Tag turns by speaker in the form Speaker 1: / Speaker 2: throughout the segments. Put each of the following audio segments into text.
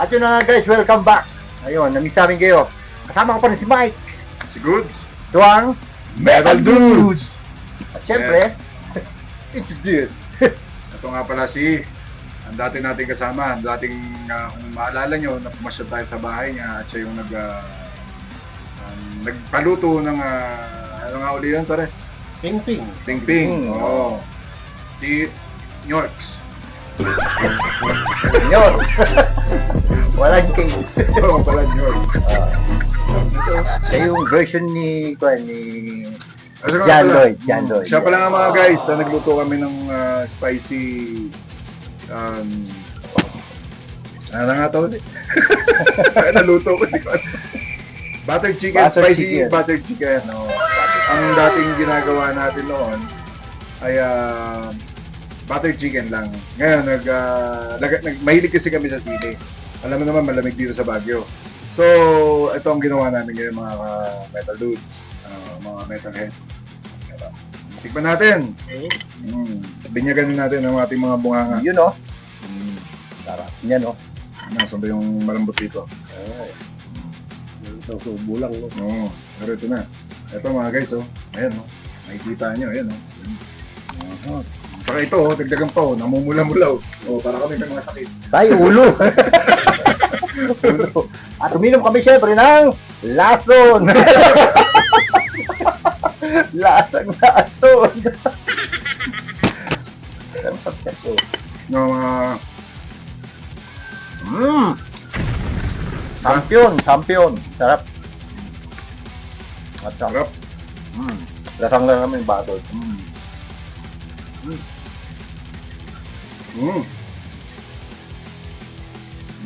Speaker 1: At yun na nga guys, welcome back. Ayun, namiss namin kayo. Kasama ko pa rin si Mike.
Speaker 2: Si Goods.
Speaker 1: Tuwang
Speaker 2: Metal Dudes.
Speaker 1: At syempre, introduce.
Speaker 2: Ito nga pala si ang dati nating kasama, ang dating kung maalala nyo, napumasyon tayo sa bahay niya at siya yung nagpaluto ng ano nga uli yun, pare?
Speaker 3: Ping-ping.
Speaker 2: Ping-ping. Oo. Si Yorks.
Speaker 1: Yun. Walang cake.
Speaker 2: Oo, pala Yorks.
Speaker 1: Ito yung version ni
Speaker 2: Ano nga
Speaker 1: John
Speaker 2: pala?
Speaker 1: Lloyd. John Lloyd.
Speaker 2: Siya pala nga mga guys, nagluto kami ng spicy ano nga to ulit? Naluto ko, di ko alam. Butter chicken,
Speaker 1: Butter
Speaker 2: spicy
Speaker 1: chicken.
Speaker 2: butter chicken. No? Ang dating ginagawa natin noon ay butter chicken lang. Ngayon, mahilig kasi kami sa sili. Alam mo naman, malamig dito sa Baguio. So, ito ang ginawa namin ngayon mga metal dudes, mga metal heads. Tikman natin. Binyagan natin ang ating mga bunganga.
Speaker 1: Yun o. Sarap. Yan o.
Speaker 2: Nasaan ba yung malambot dito?
Speaker 3: Isang subo lang. No?
Speaker 2: Oo, pero ito na. Ito mga guys, oh. Ayan, oh. Nakikita nyo, ayan, oh. Saka ito, oh, dagdagan pa, oh. Namumula-mula, oh. Oh, para kami ng mga sakit.
Speaker 1: Tayo, ulo. Ulo. At uminom kami syempre ng lason. Lasang lason. Ang sarap ito.
Speaker 2: No,
Speaker 1: Champion. Sarap. At sarap.
Speaker 2: sarap.
Speaker 1: Lasang lang naman yung battle.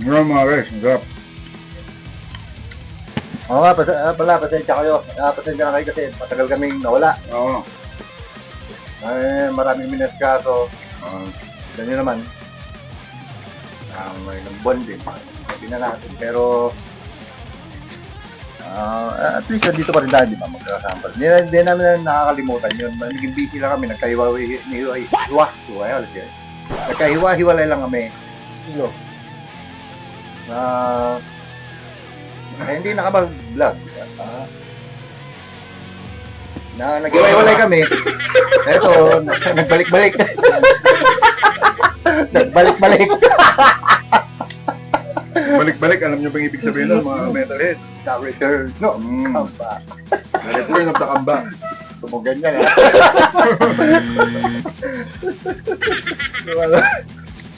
Speaker 2: Ngayon mga guys, ang sarap.
Speaker 1: Oo nga, pasensya kayo. Pasensya na kayo kasi matagal kaming nawala.
Speaker 2: Oo.
Speaker 1: Maraming minutes kaso. Ganyan naman. May buwan din. Hindi na natin. Pero at least dito pa rin tayo, di ba? Magkakasama. Hindi namin nakakalimutan yun. Naging busy lang kami. Nagkahiwa-hiwalay lang kami. Ilo. Hindi nakapag-vlog. Naghiwalay kami. Eto, nagbalik-balik. Nagbalik-balik.
Speaker 2: Balik-balik, alam nyo bang ibig sabihin nun, mga metalheads?
Speaker 1: The return. No, kamba.
Speaker 2: The return of the kamba.
Speaker 1: Tumugan yan, ha?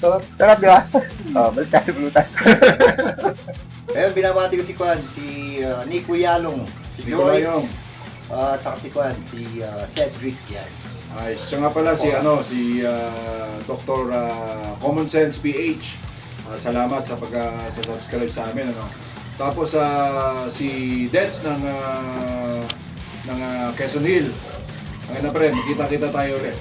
Speaker 1: Sarap, di ba? Balik tayo,
Speaker 4: Ayun, binabati ko si Kwan, si Nico Yalong, si
Speaker 2: Nico Yalong.
Speaker 4: Joyce, at saka si Kwan, si Cedric yan.
Speaker 2: Ay, siya nga pala si Dr. Common Sense PH. Salamat sa pag-subscribe sa amin, ano. Tapos si Dets ng Quezon Hill. Ngayon na pre, makita-kita tayo ulit.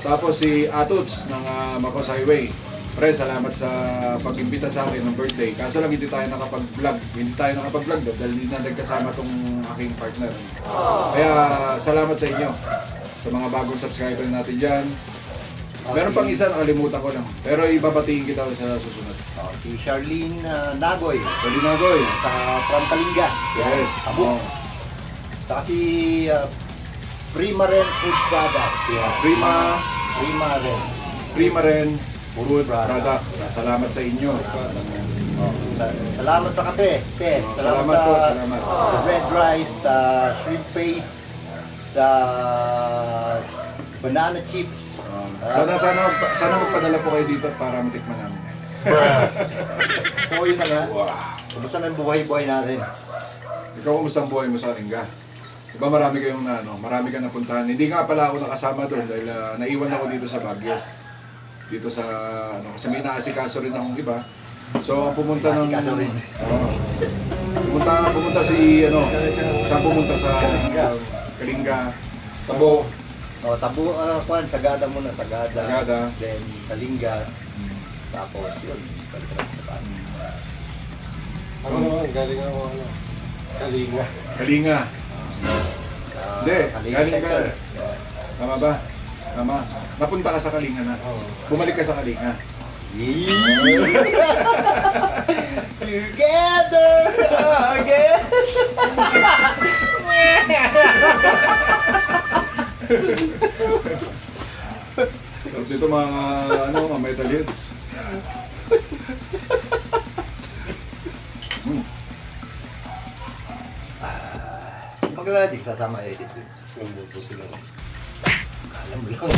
Speaker 2: Tapos si Atuts ng Macos Highway. Pre, salamat sa pag-imbita sa akin ng birthday. Kaso lang hindi tayo nakapag-vlog doon dahil hindi na nagkasama tong aking partner. Kaya salamat sa inyo, sa mga bagong subscriber natin dyan. Meron pang isa, nakalimutan ko lang. Pero ibabatiin kita sa susunod.
Speaker 4: Si Charlene Nagoy,
Speaker 2: Kalinagoy.
Speaker 4: from Kalinga.
Speaker 2: Yes.
Speaker 4: Abo. Saka si Primaren Food Products. Yan.
Speaker 2: Primaren Food
Speaker 4: Products.
Speaker 2: Products. Salamat sa inyo.
Speaker 4: Salamat sa kape, te.
Speaker 2: Salamat po, salamat.
Speaker 4: Sa red rice, sa shrimp paste, sa banana chips.
Speaker 2: Sana magpadala po kayo dito para matikman namin.
Speaker 4: Oo, yun na nga. Kumusta na ang buhay-buhay natin?
Speaker 2: Ikaw, kumusta ang buhay mo sa Kalinga? Diba marami kang napuntahan. Hindi nga pala ako nakasama doon dahil naiwan ako dito sa Baguio. Dito sa, kasi may naasikaso rin akong iba. So, ang pumunta ng...
Speaker 4: Naasikaso rin.
Speaker 2: Pumunta si, saan pumunta sa Kalinga, Tabo.
Speaker 4: Tabo, Kwan, Sagada muna, Sagada. Then, Kalinga. Tapos, yun. Balik sa bahay.
Speaker 3: Ano naman, galing ako, Kalinga.
Speaker 2: Kalinga. Hindi,
Speaker 4: Kalinga
Speaker 2: galing
Speaker 4: Center.
Speaker 2: ka. Tama ba? Tama. Napunta ka sa Kalinga na.
Speaker 3: Oo.
Speaker 2: Bumalik ka sa Kalinga.
Speaker 4: Together again.
Speaker 2: Tapos dito mga metal heads.
Speaker 4: Pag ready, sasama edit din. Yung buti lang. Alam mo lang.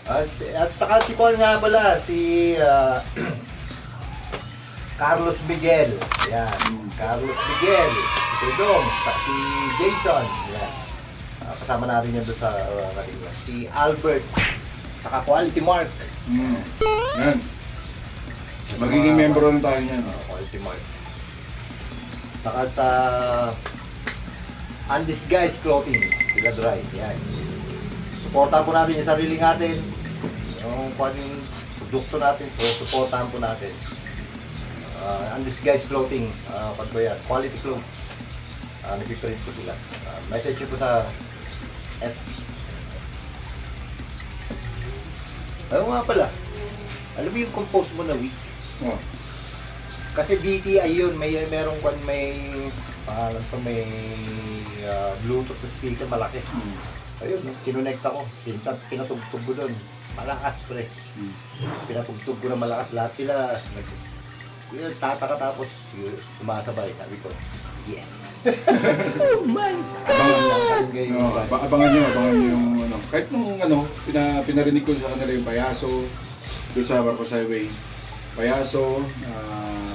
Speaker 4: At saka si Paul nga pala, si Carlos Miguel. Yan, Carlos Miguel. Si Tudong, si Jason. Yan. Kasama natin yan doon sa kanila. Si Albert. Saka Quality Mark.
Speaker 2: Yan. Magiging membro rin tayo niyan.
Speaker 4: Quality Mark. Saka sa Undisguised Clothing. Sila Dry. Yan. Supportahan po natin yung sarili natin. Yung produkto natin, so supportahan po natin. Undisguised Clothing, pag ba yan, quality clothes. Nag-print ko sila. Message nyo po sa F. Ayaw nga pala. Alam mo yung compose mo na week?
Speaker 2: Oh.
Speaker 4: Kasi DTI yun, merong may Bluetooth na speaker malaki. Ayun, kinonekta ko, pinatugtog ko doon. Malakas pre. Pinatugtog ko na malakas. Lahat sila tataka tapos sumasabay. Sabi ko, yes. Oh my God!
Speaker 2: Abangan nyo yung ano. Kahit nung pinarinig ko sa kanila yung Payaso, doon sa Marcos Highway. Payaso,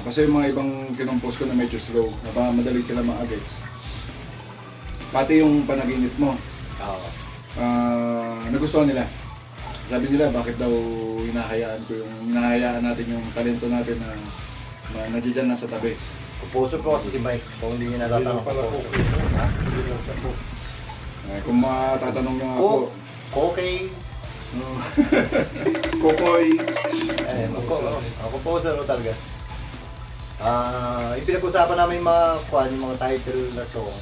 Speaker 2: kasi yung mga ibang kinompose ko na medyo slow, madali sila ma-agets. Pati yung panaginip mo. Nagustuhan nila. Sabi nila bakit daw hinahayaan natin yung talento natin na nandiyan na sa tabi.
Speaker 4: Composer po kasi si Mike. Kung hindi niya natatanong composer.
Speaker 2: Kung matatanong nyo ako,
Speaker 4: Kokay.
Speaker 2: Kokoy.
Speaker 4: Composer o talaga. Yung pinag-usapan namin yung mga title na song.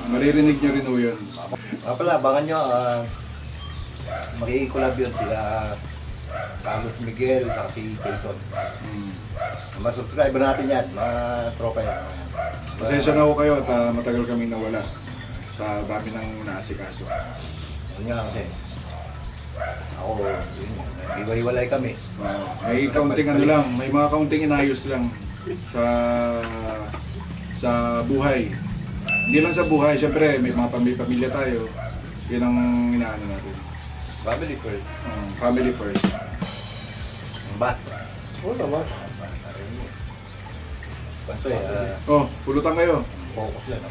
Speaker 2: Maririnig nyo rin o yun.
Speaker 4: Pala, abangan nyo, makikcollab yun sila Carlos Miguel at si Jason. Mga subscriber natin yan, mga tropa yan.
Speaker 2: Pasensya na ako kayo at matagal kaming nawala sa dami ng naasikaso.
Speaker 4: Yun nga kasi, ako, iwa-iwalay kami.
Speaker 2: May kaunting may mga kaunting inayos lang sa buhay. Hindi lang sa buhay, syempre may mga pamilya tayo. Yun ang inaano natin.
Speaker 4: Family first.
Speaker 2: Family first.
Speaker 4: Ba?
Speaker 3: Oo naman.
Speaker 4: Bato
Speaker 2: Pulutan kayo.
Speaker 4: focus lang.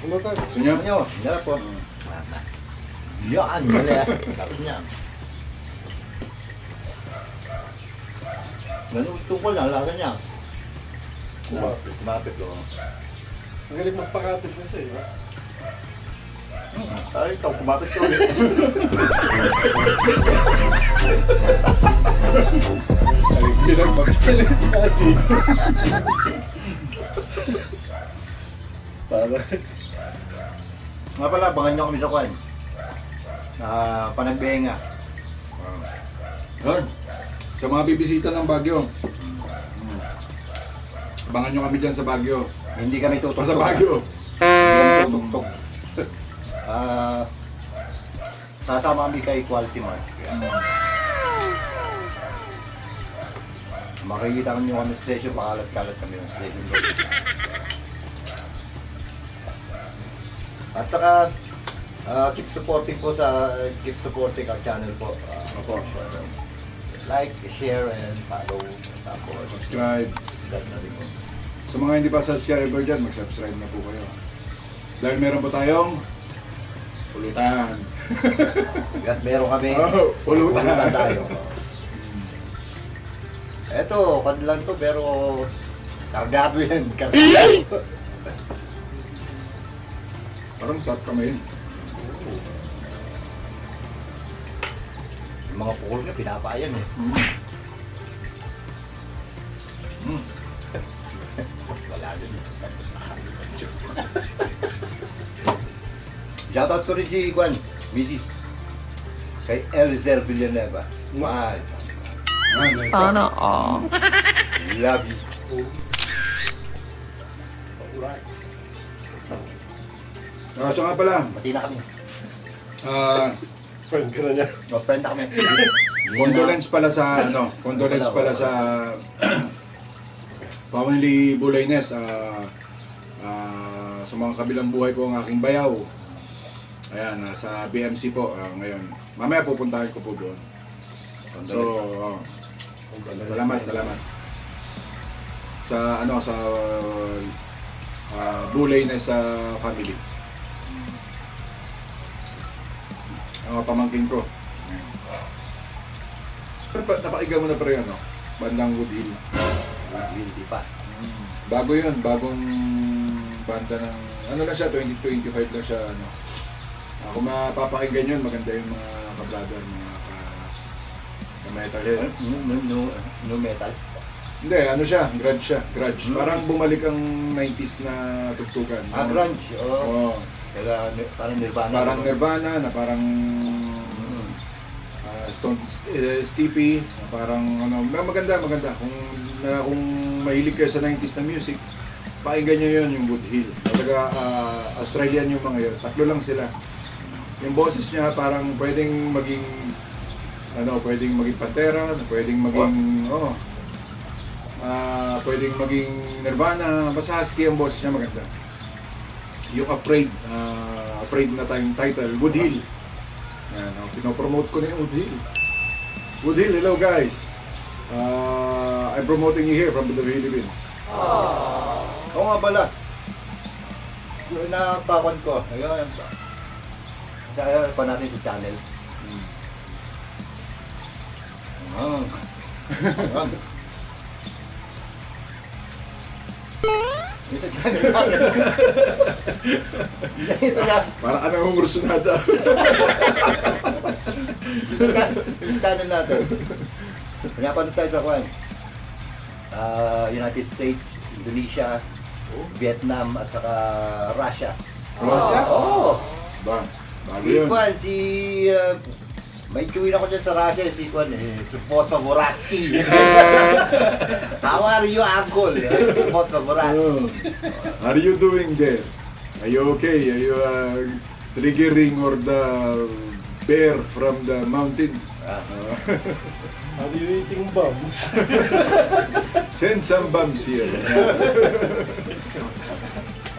Speaker 3: Ano tayo?
Speaker 2: Gusto nyo?
Speaker 4: Ano? Hinarap po. Yan, mali ah. Tapos niya. Ganun, tukol lang, alaga niya. Kumapit ko.
Speaker 3: Ang galing magpakapit na siya, eh.
Speaker 4: Ay, ikaw, kumapit ko. Nga pala, abangan nyo kami sa kwan. Panagbenga.
Speaker 2: Yun. Sa mga bibisita ng Baguio. Abangan nyo kami dyan sa Baguio.
Speaker 4: Hindi kami tutok.
Speaker 2: Sa Baguio.
Speaker 4: Hindi kami tutok. Sasama kami kay Quality Mark. Makikita kami yung sa session, pakalat-kalat kami ng session doon. At saka, keep supporting our channel po.
Speaker 2: Opo.
Speaker 4: Like, share, and follow. Tapos,
Speaker 2: Subscribe.
Speaker 4: subscribe na rin po.
Speaker 2: Sa mga hindi pa subscriber dyan, mag-subscribe na po kayo. Dahil meron po tayong pulutan.
Speaker 4: Yes, meron kami.
Speaker 2: Pulutan.
Speaker 4: Tayo. Eto, kan lang to, pero kargado yan. Kargado.
Speaker 2: Parang sarap kami yun.
Speaker 4: Yung mga pukol nga, pinapayan eh. Wala din. Shoutout ko rin si Mrs. Kay Elzel Villanueva. Mahal.
Speaker 5: Sana all.
Speaker 4: Love you.
Speaker 3: Alright.
Speaker 2: Siya nga pala,
Speaker 4: Pati na kami.
Speaker 3: Friend ka na niya.
Speaker 4: Friend na kami.
Speaker 2: condolence pala sa family Bulaynes, sa mga kabilang buhay ko ang aking bayaw. Ayan, sa BMC po ngayon. Mamaya pupuntahan ko po doon. So, salamat. Sa Bulaynes family. Ang pamangkin ko. Napakinggan mo na pa rin, bandang Wood Hill.
Speaker 4: Hindi pa.
Speaker 2: Bago yun, bagong banda ng, lang siya, 2025 lang siya, kung mapapakinggan yun, maganda yung mga ka-brother, mga ka-metalheads.
Speaker 4: No metal.
Speaker 2: Hindi, grudge. Parang bumalik ang 90s na tugtugan.
Speaker 4: Grunge.
Speaker 2: Oo.
Speaker 4: Kaya parang Nirvana.
Speaker 2: Parang Nirvana, na parang Stone Steepy, na parang maganda. Kung mahilig kayo sa 90s na music, pakinggan nyo yun, yung Wood Hill. Talaga Australian yung mga yun. 3 lang sila. Yung boses niya parang pwedeng maging Pantera, pwedeng maging pwedeng maging Nirvana, basta husky ang boses niya, maganda. Yung Afraid na tayong title, Wood Hill. Yan, pinopromote ko na yung Wood Hill. Wood Hill, hello guys. I'm promoting you here from the Philippines.
Speaker 4: Oo nga pala. Yung nakakawan ko. Ayun. Sa pa natin sa channel. Yung sa channel natin.
Speaker 2: Para ka nang umursunada.
Speaker 4: Yung channel natin. Pinapanood tayo sa kwan. United States, Indonesia, Vietnam, at saka Russia.
Speaker 2: Russia?
Speaker 4: Oo.
Speaker 2: Ba? Bago
Speaker 4: Si
Speaker 2: yun.
Speaker 4: Kwan, may chewin ako dyan sa Russia, si Kwan, si Vodka Boratsky. How are you, uncle? Si Vodka Boratsky.
Speaker 2: Are you doing there? Are you okay? Are you triggering or the bear from the mountain?
Speaker 3: Are you eating bombs?
Speaker 2: Send some bombs here.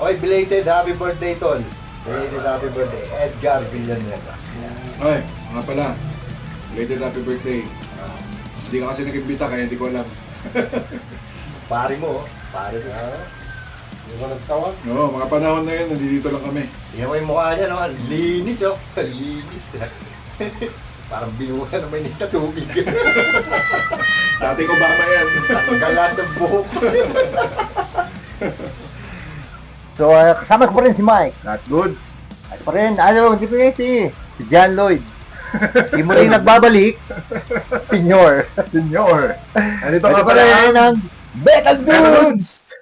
Speaker 4: Oy, belated happy birthday, Tol. Belated happy birthday. Edgar Villanueva.
Speaker 2: Ay, nga pala. Belated happy birthday. Hindi ka kasi nag-imbita kaya hindi ko alam.
Speaker 4: Pare mo, pare mo.
Speaker 3: Hindi mo nagtawag?
Speaker 2: No, mga panahon na yun, nandito lang kami.
Speaker 4: Tingnan mo yung mukha niya, no? Ang linis, oh. Ang linis, parang binuha na may nita tubig.
Speaker 2: Dating Obama yan.
Speaker 4: Ang galat ng buhok.
Speaker 1: So, kasama ko pa rin si Mike, not goods. At pa rin, hindi pa rin si John Lloyd. Si muli nagbabalik, Senyor. Andito ka pa rin ng Metal Dudes!